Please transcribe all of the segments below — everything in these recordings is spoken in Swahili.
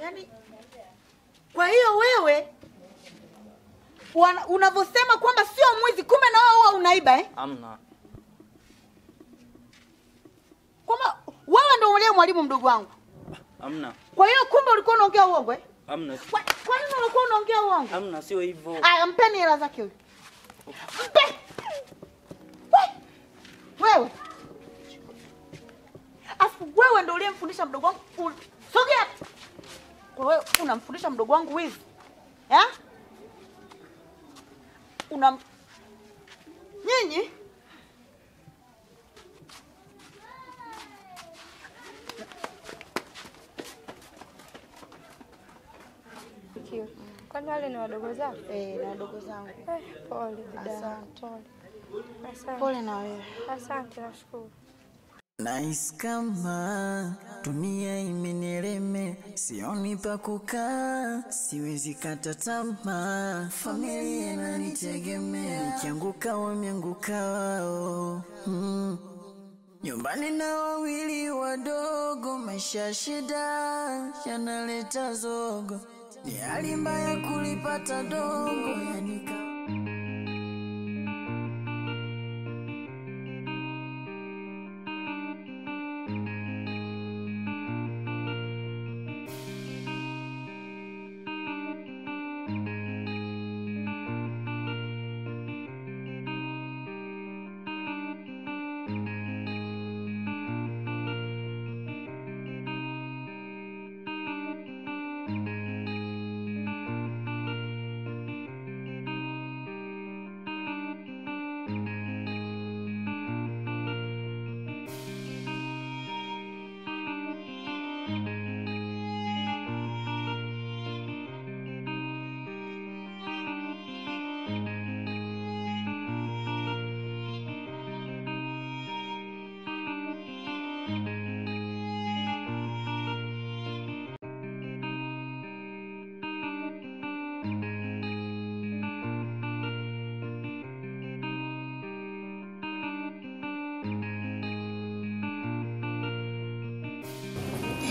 Yaani kwa hiyo wewe unavyosema kwamba sio mwizi, kumbe na wewe unaiba Hamna. Kama wewe ndio ule mwalimu mdogo wangu. Hamna. Kwa hiyo kumbe ulikuwa unaongea uongo Hamna. Kwa nini ulikuwa unaongea uongo? Hamna, sio hivyo. Aya, mpeni hela zake huyo. Mpe. Wewe. Afu wewe ndio uliyemfundisha mdogo wangu. Sogea. Kwa wewe unamfundisha mdogo wangu wizi? Nyinyi Kwani wale ni wadogo zako? Ni wadogo zangu. Pole dada. Asante. Asante. Pole na wewe. Asante, nashukuru. Nice kama dunia imenireme, sioni pa kukaa, siwezi kata tamaa, familia inanitegemea, nikianguka wameanguka wao. Nyumbani na wawili wadogo, maisha shida yanaleta zogo, ni hali mbaya kulipata dongo yanika.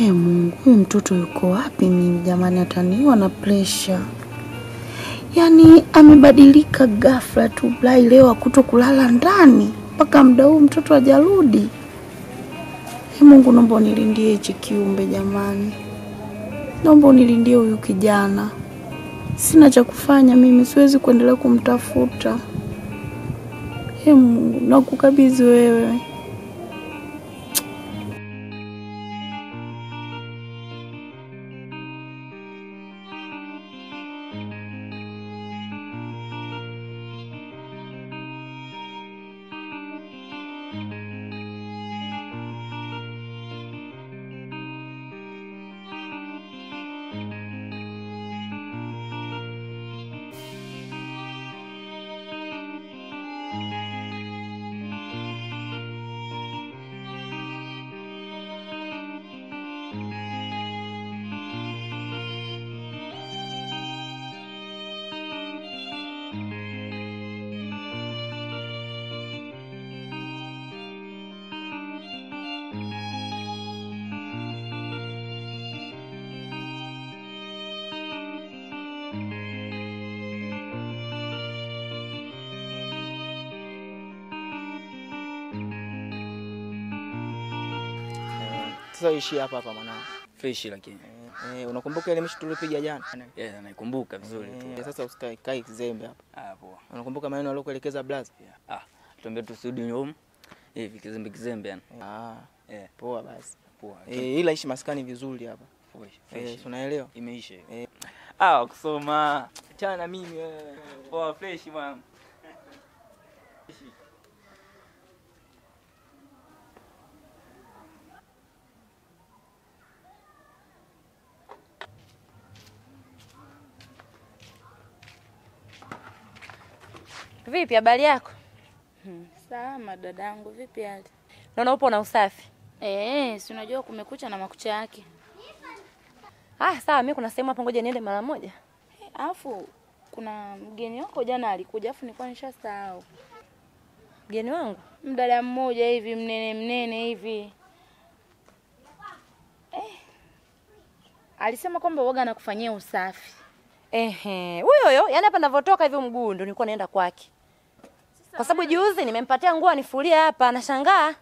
Mungu, huyu mtoto yuko wapi mimi jamani, ataniwa na pressure. Yaani amebadilika ghafla tu, Blai leo kutokulala ndani mpaka muda huu mtoto hajarudi. Mungu, naomba unilindie hichi kiumbe jamani. Naomba unilindie huyu kijana. Sina cha kufanya mimi, siwezi kuendelea kumtafuta. Mungu, nakukabidhi wewe. Sasa ishi hapa mwanangu. Fresh lakini. Unakumbuka ile mishi tulipiga jana? Naikumbuka vizuri tu. Sasa usikae kizembe hapa. Poa. Unakumbuka maneno aliyokuelekeza blaza? Tuambie tusudi nyom. Hivi kizembe yani. Poa basi. Poa. Ila ishi maskani vizuri hapa. Fresh. Unaelewa? Imeisha hiyo. Kusoma. Achana na mimi wewe. Poa fresh mwana. Vipi habari yako? Salama dadangu, vipi hali? Naona upo na usafi. Si unajua kumekucha na makucha yake. Sawa, mimi kuna sehemu hapo, ngoja niende mara moja. Alafu kuna mgeni wako jana alikuja, alafu nilikuwa nishasahau. Mgeni wangu? Mdada mmoja hivi mnene hivi. Alisema kwamba uoga anakufanyia usafi. Huyo yani hapa ninavyotoka hivi mguu ndio nilikuwa naenda kwake. Kwa sababu juzi nimempatia nguo anifulie hapa, anashangaa.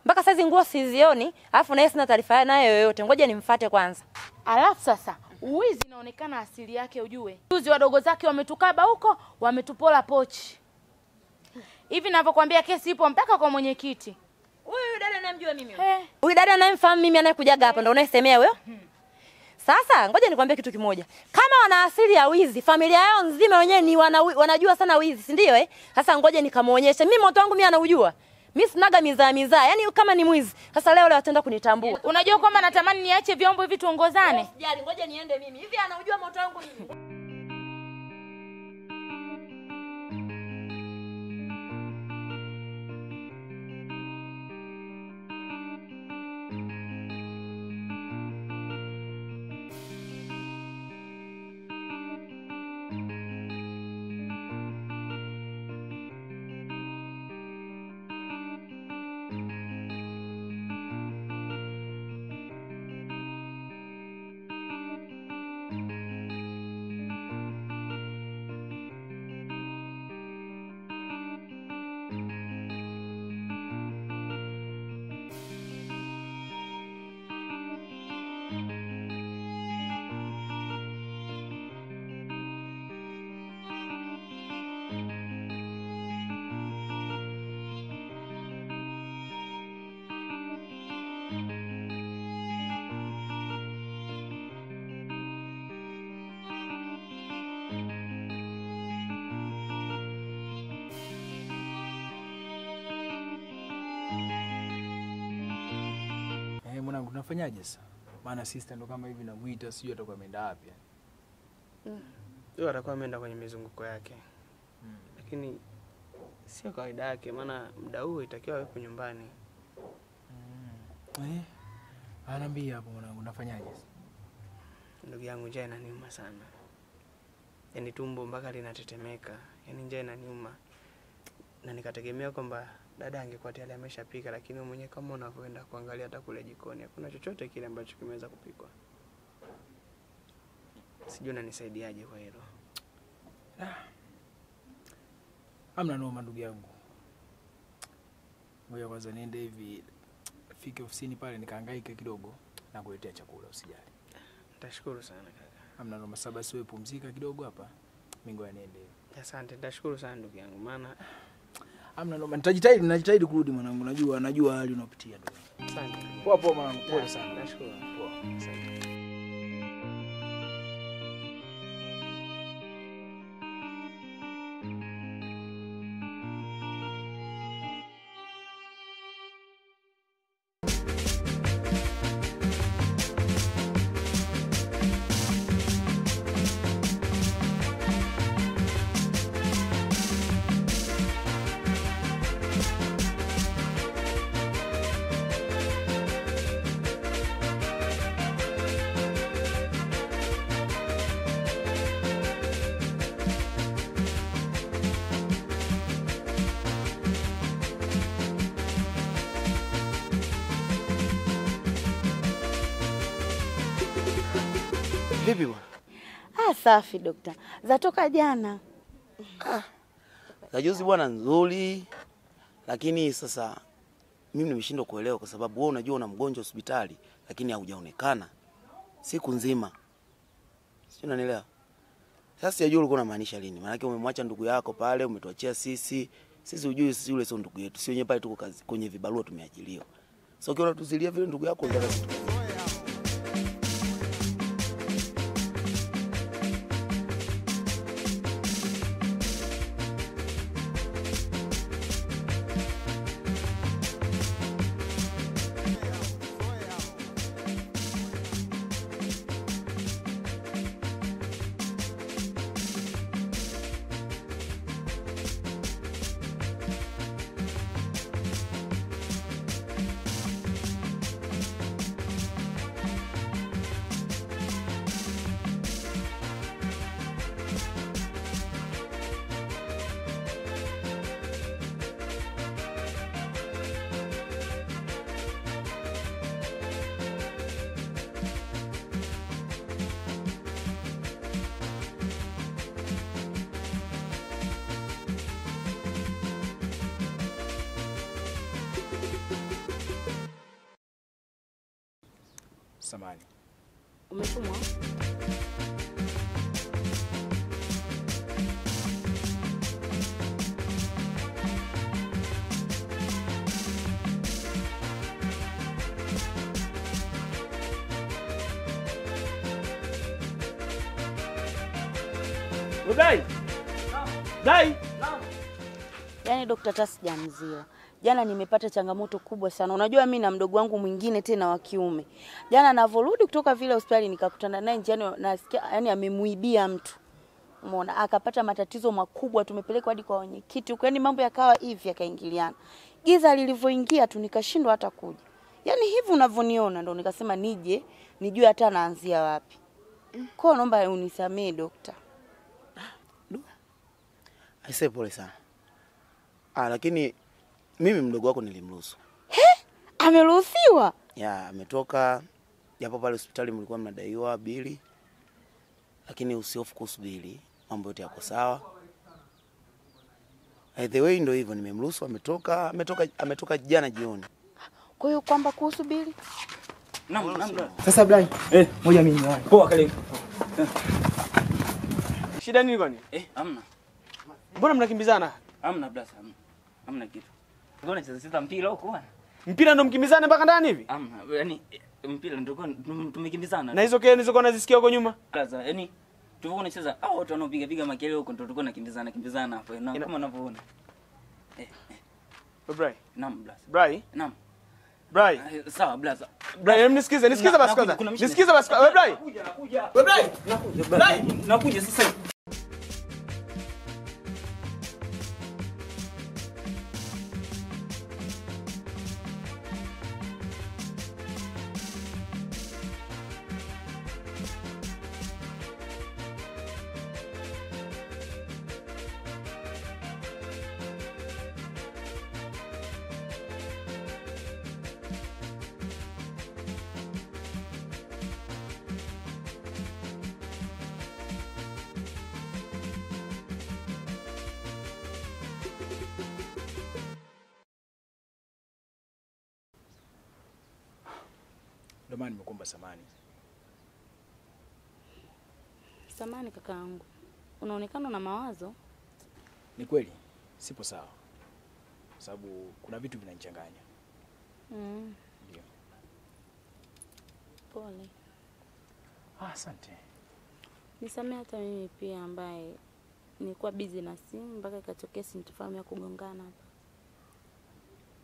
Mpaka saizi nguo sizioni, alafu na yeye sina taarifa nayo yoyote. Ngoja nimfuate kwanza. Alafu sasa, uwizi inaonekana asili yake ujue. Juzi wadogo zake wametukaba huko, wametupola pochi. Hivi ninavyokuambia kesi ipo mpaka kwa mwenyekiti. Huyu dada namjua mimi. Huyu dada anayemfahamu mimi anayekujaga hapa ndio unayesemea huyo? Sasa ngoja nikwambie kitu kimoja. Kama wana asili ya wizi, familia yao nzima wenyewe ni wanajua sana wizi, si ndio Sasa ngoja nikamuonyeshe. Mimi moto wangu mimi anaujua. Mimi sinaga mizaa. Yaani kama ni mwizi. Sasa leo ataenda kunitambua. Unajua kwamba natamani niache vyombo hivi tuongozane? Sijali, ngoja niende mimi. Hivi anaujua moto wangu mimi. Mwanangu tunafanyaje sasa? Maana sister ndo kama hivi namuita sijui atakuwa ameenda wapi yani. Yeye atakuwa ameenda kwenye mizunguko yake. Lakini sio kawaida yake maana muda huu itakiwa awe nyumbani. Ananiambia hapo mwanangu nafanyaje sasa? Ndugu yangu njaa inaniuma sana. Yaani tumbo mpaka linatetemeka. Yaani njaa inaniuma. Na nikategemea kwamba dada angekuwa tayari ameshapika, lakini wewe mwenyewe kama unavyoenda kuangalia hata kule jikoni hakuna chochote kile ambacho kimeweza kupikwa. Sijui unanisaidiaje kwa hilo. Hamna noma ndugu yangu. Ngoja kwanza niende hivi fike ofisini pale nikahangaike kidogo na kuletea chakula usijali. Nitashukuru sana kaka. Hamna noma, sasa basi wewe pumzika kidogo hapa. Mimi ngoja niende. Asante, nitashukuru sana ndugu yangu maana hamna noma, najitahidi kurudi mwanangu, najua hali unapitia ndugu. Asante. Poa mwanangu, pole sana. Nashukuru. Poa. Asante. Vipi bwana? Safi dokta. Zatoka jana. Za juzi bwana nzuri. Lakini sasa mimi nimeshindwa kuelewa kwa sababu wewe unajua una mgonjwa hospitali lakini haujaonekana siku nzima. Sio unanielewa? Sasa sijui ulikuwa unamaanisha nini? Maana yake umemwacha ndugu yako pale, umetuachia sisi. Sisi hujui sisi yule sio ndugu yetu. Sio wenyewe pale tuko kazi kwenye vibarua tumeajiliwa. Sasa ukiona tuzilia vile ndugu yako ndio kitu. Samani. Umetumwa? Dai. Dai. Yaani Dr. Tasi jamzio. Jana nimepata changamoto kubwa sana. Unajua mimi na mdogo wangu mwingine tena wa kiume. Jana navorudi kutoka vile hospitali nikakutana naye njiani, nasikia yani amemuibia mtu. Umeona, akapata matatizo makubwa, tumepelekwa hadi kwa wenyekiti huko. Yaani mambo yakawa hivi yakaingiliana. Giza lilivyoingia tu nikashindwa hata kuja. Yaani hivi unavyoniona ndo nikasema nije nijue hata naanzia wapi. Kwa naomba unisamee dokta. Aisee, pole sana. Lakini mimi mdogo wako nilimruhusu. Ameruhusiwa? Ya, ametoka. Japo pale hospitali mlikuwa mnadaiwa bili. Lakini usihofu kuhusu bili. Mambo yote yako sawa. The way ndio hivyo, nimemruhusu, ametoka jana jioni. Kwa hiyo kwamba kuhusu bili? Naam. Sasa Blai. Moja mimi ni wapi? Poa, karibu. Shida nini kwani? Hamna. Mbona mnakimbizana? Hamna blasa, hamna. Hamna kitu. Mbona cheza mpira huko bwana? Mpira ndo mkimbizane mpaka ndani hivi? Hamna. Yaani mpira ndio tumekimbizana. Na hizo kelele nilizokuwa nazisikia huko nyuma? Blasa, yaani tulikuwa tunacheza watu wanaopiga makelele huko ndio tulikuwa nakimbizana hapo. Na kama unavyoona. Brai. Naam blasa. Brai. Naam. Brai. Sawa blasa. Brai, nisikize basi kwanza. Nisikize basi. Wewe Brai. Nakuja. Brai. Brai. Nakuja sasa. Ndio maana nimekuomba samani. Samani kakaangu. Unaonekana na mawazo. Ni kweli sipo sawa. Kwa sababu kuna vitu vinanichanganya. Ndio. Pole. Asante. Nisamee hata mimi pia ambaye nilikuwa busy na simu mpaka ikatokea sintofahamu ya kugongana hapa.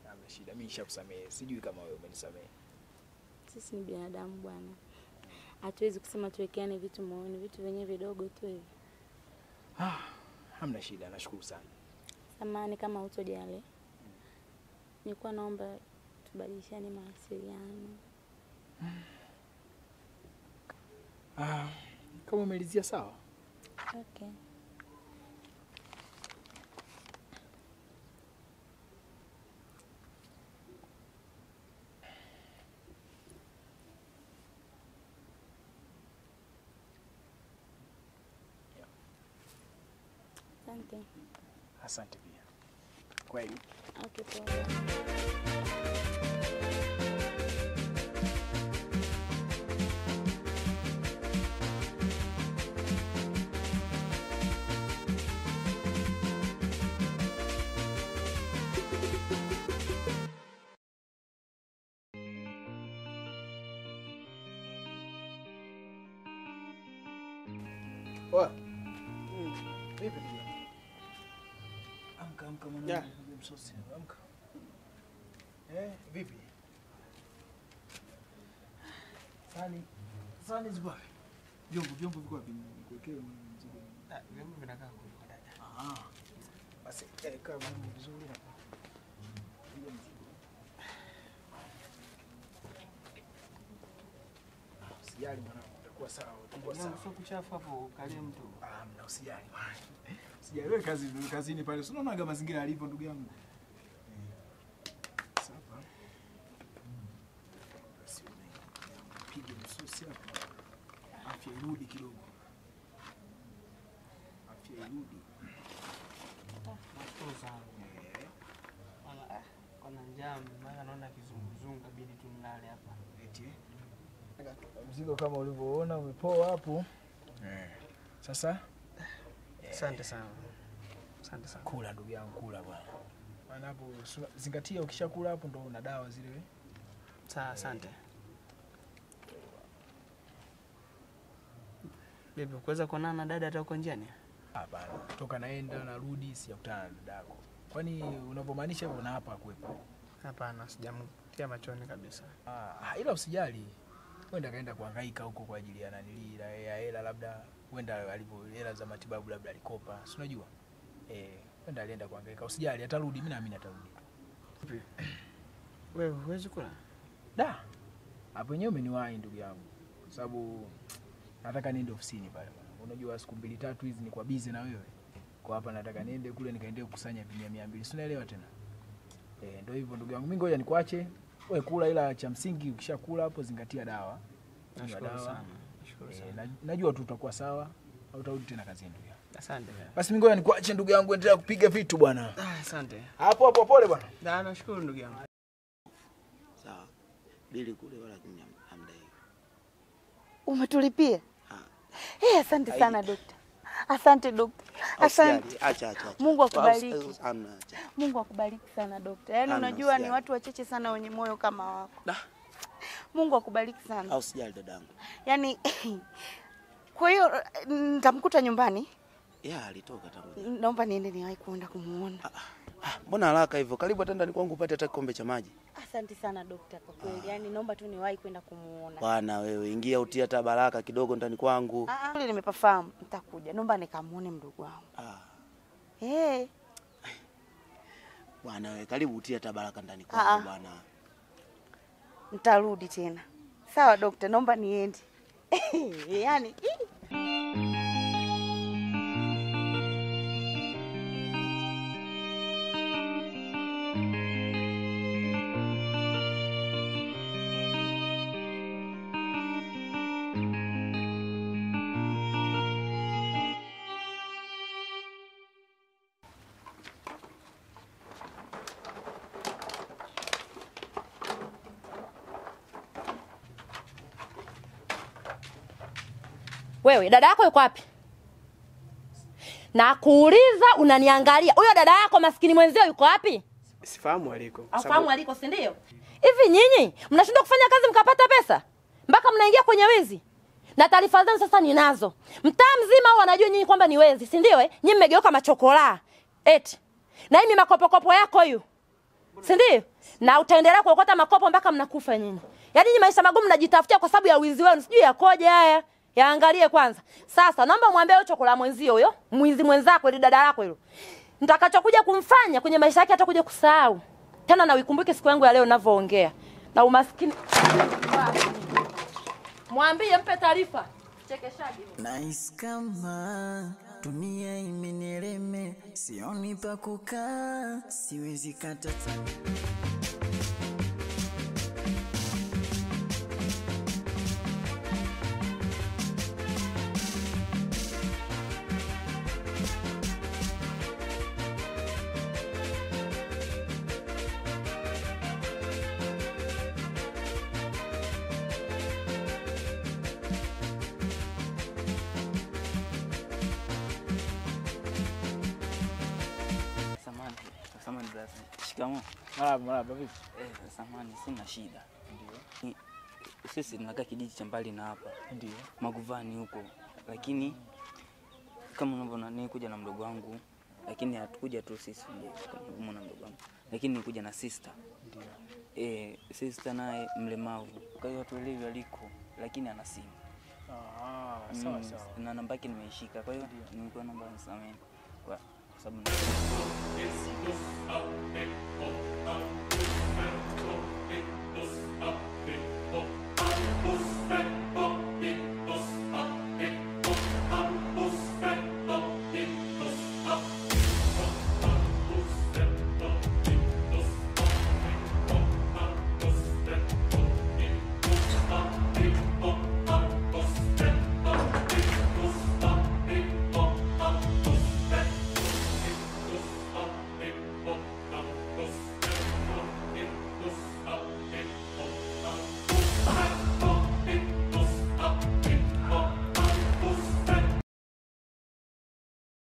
Hamna shida, mimi nishakusamehe. Sijui kama wewe umenisamehe. Sisi ni binadamu bwana. Hatuwezi kusema tuwekeane vitu moyoni, vitu venyewe vidogo tu hivi. Hamna shida, nashukuru sana. Samahani kama hutojali. Nilikuwa naomba tubadilishane mawasiliano. Kama umelizia sawa. Okay. Asante. Asante pia. Kweli. Okay, poa. Poa. Vipi ndio? Amka mwanangu, msosi. Amka. Vipi? Sani zipo. Vyombo viko wapi? Nikuwekee mzigo. Vyombo vinakaa kwa dada. Basi kama vizuri hapa. Usijali mwanangu, utakuwa sawa, utakuwa sawa. Sio kuchafu hapo, kalie mtu. Mna usijali bwana. Usijali wewe kazini pale. Unaonaga mazingira yalivyo ndugu yangu. Sasa. Basi piga msosi hapa. Afya irudi kidogo. Afya irudi. Nashukuru sana. Kuna njaa, maana naona kizunguzungu, kabidi tumlale hapa. Eti. Mzigo kama ulivyoona umepoa hapo. Sasa Asante sana. Asante sana. Kula ndugu yangu, kula bwana. Maana hapo zingatia, ukishakula hapo ndo una dawa zile. Sawa, asante. Bibi, kuweza kuonana na dada hata uko njiani? Hapana. Toka naenda narudi sijakutana na dadako. Kwani unapomaanisha hivyo na hapa kuepo? Hapana, sijamtia machoni kabisa. Ila usijali. Wenda kaenda kuhangaika huko kwa ajili ya nanili ya hela, labda wenda alipo hela za matibabu labda alikopa. Si unajua? Wenda alienda kuhangaika. Usijali, atarudi, mimi naamini atarudi. Wewe huwezi kula? Da. Hapo wenyewe umeniwahi ndugu yangu. Kwa sababu nataka niende ofisini pale bwana. Unajua siku 2-3 hizi ni kwa busy na wewe. Kwa hapa nataka niende kule nikaende kukusanya 200. Si unaelewa tena? Ndio hivyo ndugu yangu. Mimi ngoja nikuache. Wewe kula, ila cha msingi ukishakula hapo zingatia dawa. Nashukuru sana. Nashukuru sana. Najua tu utakuwa sawa. Au utarudi tena kazini ndugu yangu. Asante. Basi mimi ngoja nikuache ndugu yangu, endelea kupiga vitu bwana. Asante. Hapo pole bwana. Nashukuru ndugu yangu. Sawa. Bili kule wala kunya amdai. Umetulipia? Asante sana dokta. Asante dokta. Asante. Acha. Mungu akubariki. Amna acha. Mungu akubariki sana dokta. Yaani unajua ni watu wachache sana wenye moyo kama wako. Mungu akubariki sana. Au sijali dadangu. Yaani kwa hiyo nitamkuta nyumbani? Alitoka tangu. Naomba niende niwahi kuenda kumuona. Mbona haraka hivyo? Karibu hata ndani kwangu upate hata kikombe cha maji. Asante sana dokta kwa kweli. Yaani naomba tu niwahi kwenda kumuona. Bwana wewe, ingia utia hata baraka kidogo ndani kwangu. Kule nimepafahamu, nitakuja. Naomba nikamuone mdogo wangu. Bwana wewe, karibu utia hata baraka ndani kwangu bwana. Nitarudi tena. Sawa dokta, naomba niende. Yaani wewe dada yako yuko wapi? Na kuuliza unaniangalia. Huyo dada yako maskini mwenzio yuko wapi? Sifahamu aliko. Afahamu aliko, si ndio? Hivi nyinyi mnashindwa kufanya kazi mkapata pesa? Mpaka mnaingia kwenye wizi? Na taarifa zenu sasa ninazo. Mtaa mzima wanajua nyinyi kwamba ni wezi, si ndio? Nyinyi mmegeuka machokola. Eti. Na hii makopo yako hiyo. Si ndio? Na utaendelea kuokota makopo mpaka mnakufa nyinyi. Yaani nyinyi maisha magumu mnajitafutia kwa sababu ya wizi wenu. Sijui yakoje haya. Yaangalie kwanza. Sasa naomba muambie huyo chokola mwenzio huyo, mwizi mwenzako ile dada yako hilo. Nitakachokuja kumfanya kwenye maisha yake atakuja kusahau. Tena na uikumbuke siku yangu ya leo ninavyoongea. Na umaskini. Mwambie mpe taarifa. Chekeshaji. Nice kama dunia imenireme, sioni pa kukaa, siwezi kata Samahani brother. Shikamoo. Marhaba vipi? Samahani, sina shida. Ndio. Sisi tunakaa kijiji cha mbali na hapa. Ndio. Maguvani huko. Lakini kama unavyoona nikuja na mdogo wangu, lakini hatukuja tu sisi kama na mdogo wangu. Lakini nikuja na sister. Ndio. Sister naye mlemavu. Kwa hiyo hatuelewi aliko, lakini ana simu. Sawa. Na namba yake nimeishika. Kwa hiyo nilikuwa naomba nisamehe. Kwa sababu